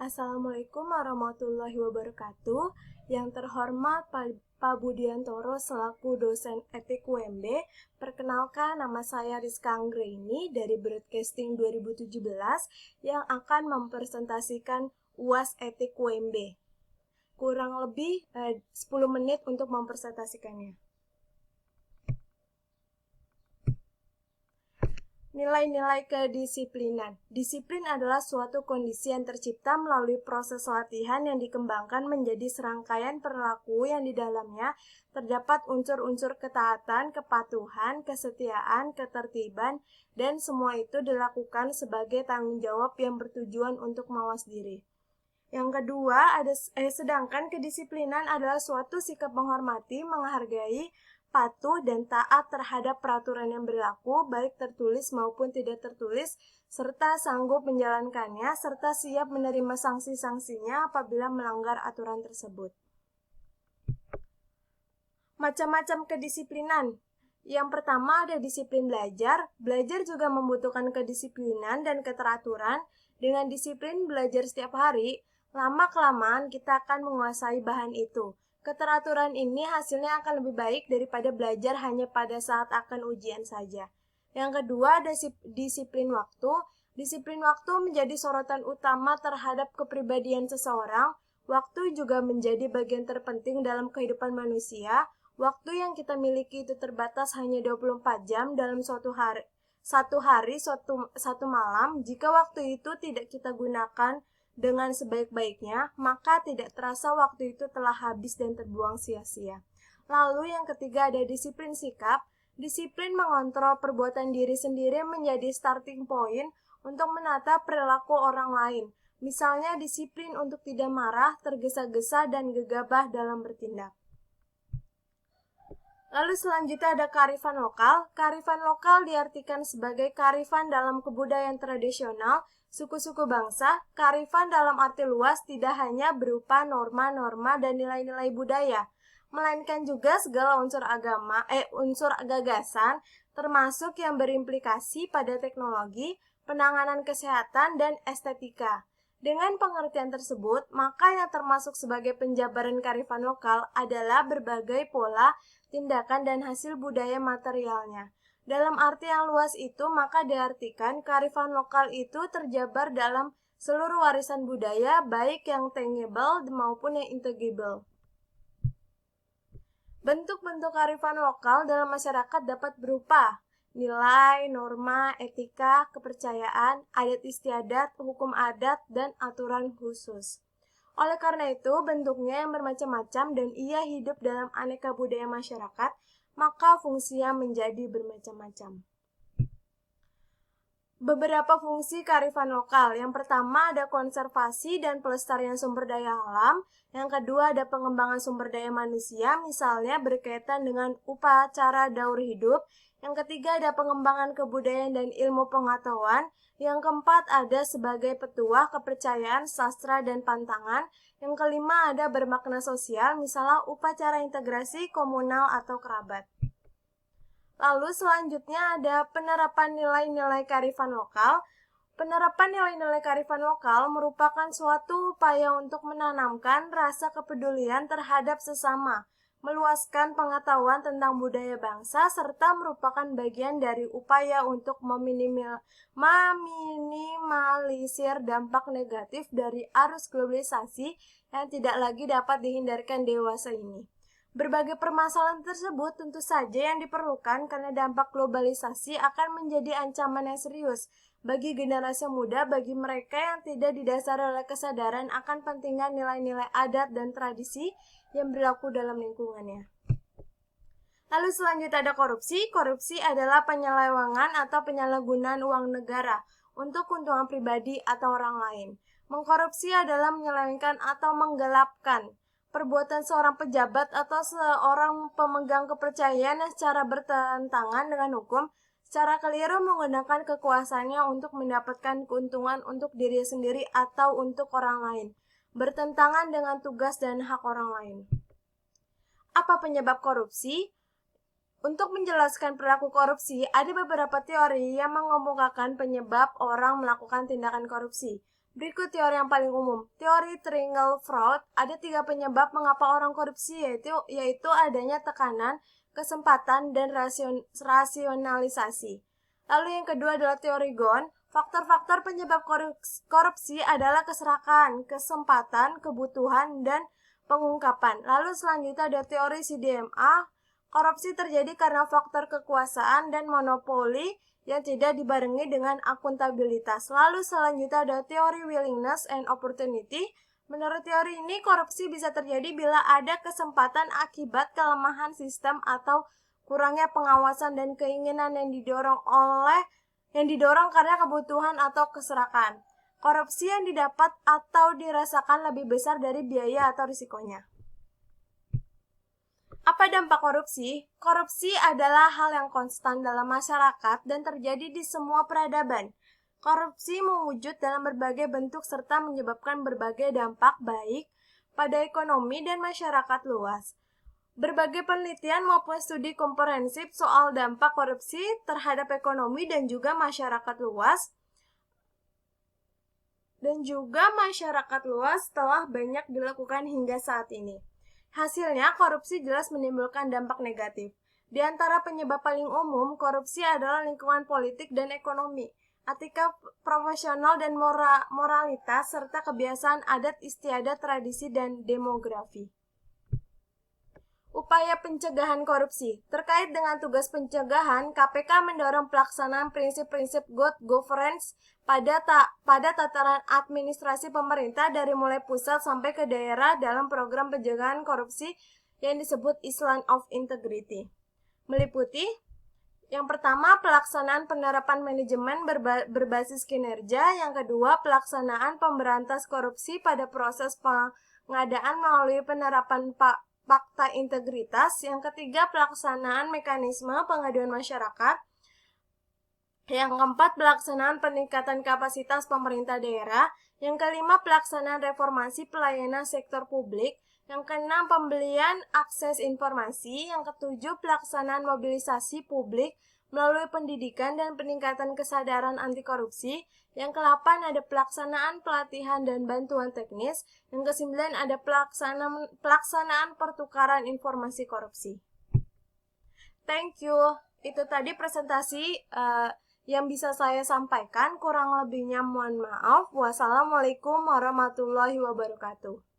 Assalamualaikum warahmatullahi wabarakatuh. Yang terhormat Pak Budiantoro selaku dosen etik UMB. Perkenalkan, nama saya Rizka Anggraini dari Broadcasting 2017 yang akan mempresentasikan UAS etik UMB. Kurang lebih 10 menit untuk mempresentasikannya. Nilai-nilai kedisiplinan. Disiplin adalah suatu kondisi yang tercipta melalui proses latihan yang dikembangkan menjadi serangkaian perilaku yang di dalamnya terdapat unsur-unsur ketaatan, kepatuhan, kesetiaan, ketertiban, dan semua itu dilakukan sebagai tanggung jawab yang bertujuan untuk mawas diri. Yang kedua, sedangkan kedisiplinan adalah suatu sikap menghormati, menghargai, patuh dan taat terhadap peraturan yang berlaku, baik tertulis maupun tidak tertulis, serta sanggup menjalankannya, serta siap menerima sanksi-sanksinya apabila melanggar aturan tersebut. Macam-macam kedisiplinan. Yang pertama ada disiplin belajar. Belajar juga membutuhkan kedisiplinan dan keteraturan. Dengan disiplin belajar setiap hari, lama-kelamaan kita akan menguasai bahan itu. Keteraturan ini hasilnya akan lebih baik daripada belajar hanya pada saat akan ujian saja. Yang kedua ada disiplin waktu. Disiplin waktu menjadi sorotan utama terhadap kepribadian seseorang. Waktu juga menjadi bagian terpenting dalam kehidupan manusia. Waktu yang kita miliki itu terbatas hanya 24 jam dalam satu hari, satu malam. Jika waktu itu tidak kita gunakan dengan sebaik-baiknya, maka tidak terasa waktu itu telah habis dan terbuang sia-sia. Lalu yang ketiga ada disiplin sikap. Disiplin mengontrol perbuatan diri sendiri menjadi starting point untuk menata perilaku orang lain. Misalnya disiplin untuk tidak marah, tergesa-gesa, dan gegabah dalam bertindak. Lalu selanjutnya ada kearifan lokal. Kearifan lokal diartikan sebagai kearifan dalam kebudayaan tradisional suku-suku bangsa. Kearifan dalam arti luas tidak hanya berupa norma-norma dan nilai-nilai budaya, melainkan juga segala unsur gagasan, termasuk yang berimplikasi pada teknologi, penanganan kesehatan, dan estetika. Dengan pengertian tersebut, maka yang termasuk sebagai penjabaran kearifan lokal adalah berbagai pola, tindakan, dan hasil budaya materialnya. Dalam arti yang luas itu, maka diartikan kearifan lokal itu terjabar dalam seluruh warisan budaya, baik yang tangible maupun yang intangible. Bentuk-bentuk kearifan lokal dalam masyarakat dapat berupa nilai, norma, etika, kepercayaan, adat istiadat, hukum adat, dan aturan khusus. Oleh karena itu, bentuknya yang bermacam-macam dan ia hidup dalam aneka budaya masyarakat, maka fungsinya menjadi bermacam-macam. Beberapa fungsi kearifan lokal. Yang pertama ada konservasi dan pelestarian sumber daya alam. Yang kedua ada pengembangan sumber daya manusia, misalnya berkaitan dengan upacara daur hidup. Yang ketiga ada pengembangan kebudayaan dan ilmu pengetahuan. Yang keempat ada sebagai petuah, kepercayaan, sastra, dan pantangan. Yang kelima ada bermakna sosial, misalnya upacara integrasi komunal atau kerabat. Lalu selanjutnya ada penerapan nilai-nilai kearifan lokal. Penerapan nilai-nilai kearifan lokal merupakan suatu upaya untuk menanamkan rasa kepedulian terhadap sesama, meluaskan pengetahuan tentang budaya bangsa, serta merupakan bagian dari upaya untuk meminimalisir dampak negatif dari arus globalisasi yang tidak lagi dapat dihindarkan dewasa ini. Berbagai permasalahan tersebut tentu saja yang diperlukan karena dampak globalisasi akan menjadi ancaman yang serius bagi generasi muda, bagi mereka yang tidak didasari oleh kesadaran akan pentingnya nilai-nilai adat dan tradisi yang berlaku dalam lingkungannya. Lalu selanjutnya ada korupsi. Korupsi adalah penyelewengan atau penyalahgunaan uang negara untuk keuntungan pribadi atau orang lain. Mengkorupsi adalah menyelewengkan atau menggelapkan perbuatan seorang pejabat atau seorang pemegang kepercayaan yang secara bertentangan dengan hukum, secara keliru menggunakan kekuasaannya untuk mendapatkan keuntungan untuk diri sendiri atau untuk orang lain, bertentangan dengan tugas dan hak orang lain. Apa penyebab korupsi? Untuk menjelaskan perilaku korupsi, ada beberapa teori yang mengemukakan penyebab orang melakukan tindakan korupsi. Berikut teori yang paling umum. Teori triangle fraud, ada 3 penyebab mengapa orang korupsi, yaitu adanya tekanan, kesempatan, dan rasionalisasi. Lalu yang kedua adalah teori Ghosn. Faktor-faktor penyebab korupsi adalah keserakahan, kesempatan, kebutuhan, dan pengungkapan. Lalu selanjutnya ada teori CDMA. Korupsi terjadi karena faktor kekuasaan dan monopoli yang tidak dibarengi dengan akuntabilitas. Lalu selanjutnya ada teori willingness and opportunity. Menurut teori ini, korupsi bisa terjadi bila ada kesempatan akibat kelemahan sistem atau kurangnya pengawasan dan keinginan yang didorong karena kebutuhan atau keserakahan. Korupsi yang didapat atau dirasakan lebih besar dari biaya atau risikonya. Apa dampak korupsi? Korupsi adalah hal yang konstan dalam masyarakat dan terjadi di semua peradaban. Korupsi mewujud dalam berbagai bentuk serta menyebabkan berbagai dampak baik pada ekonomi dan masyarakat luas. Berbagai penelitian maupun studi komprehensif soal dampak korupsi terhadap ekonomi dan juga masyarakat luas telah banyak dilakukan hingga saat ini. Hasilnya, korupsi jelas menimbulkan dampak negatif. Di antara penyebab paling umum, korupsi adalah lingkungan politik dan ekonomi, etika profesional dan moralitas, serta kebiasaan adat istiadat, tradisi, dan demografi. Upaya pencegahan korupsi. Terkait dengan tugas pencegahan, KPK mendorong pelaksanaan prinsip-prinsip good governance pada tataran administrasi pemerintah dari mulai pusat sampai ke daerah dalam program pencegahan korupsi yang disebut Island of Integrity. Meliputi yang pertama, pelaksanaan penerapan manajemen berbasis kinerja. Yang kedua, pelaksanaan pemberantas korupsi pada proses pengadaan melalui penerapan fakta integritas. Yang ketiga, pelaksanaan mekanisme pengaduan masyarakat. Yang keempat, pelaksanaan peningkatan kapasitas pemerintah daerah. Yang kelima, pelaksanaan reformasi pelayanan sektor publik. Yang keenam, pembelian akses informasi. Yang ketujuh, pelaksanaan mobilisasi publik melalui pendidikan dan peningkatan kesadaran anti korupsi. Yang ke-8 ada pelaksanaan pelatihan dan bantuan teknis. Yang ke-9 ada pelaksanaan pertukaran informasi korupsi. Thank you. Itu tadi presentasi yang bisa saya sampaikan. Kurang lebihnya mohon maaf. Wassalamualaikum warahmatullahi wabarakatuh.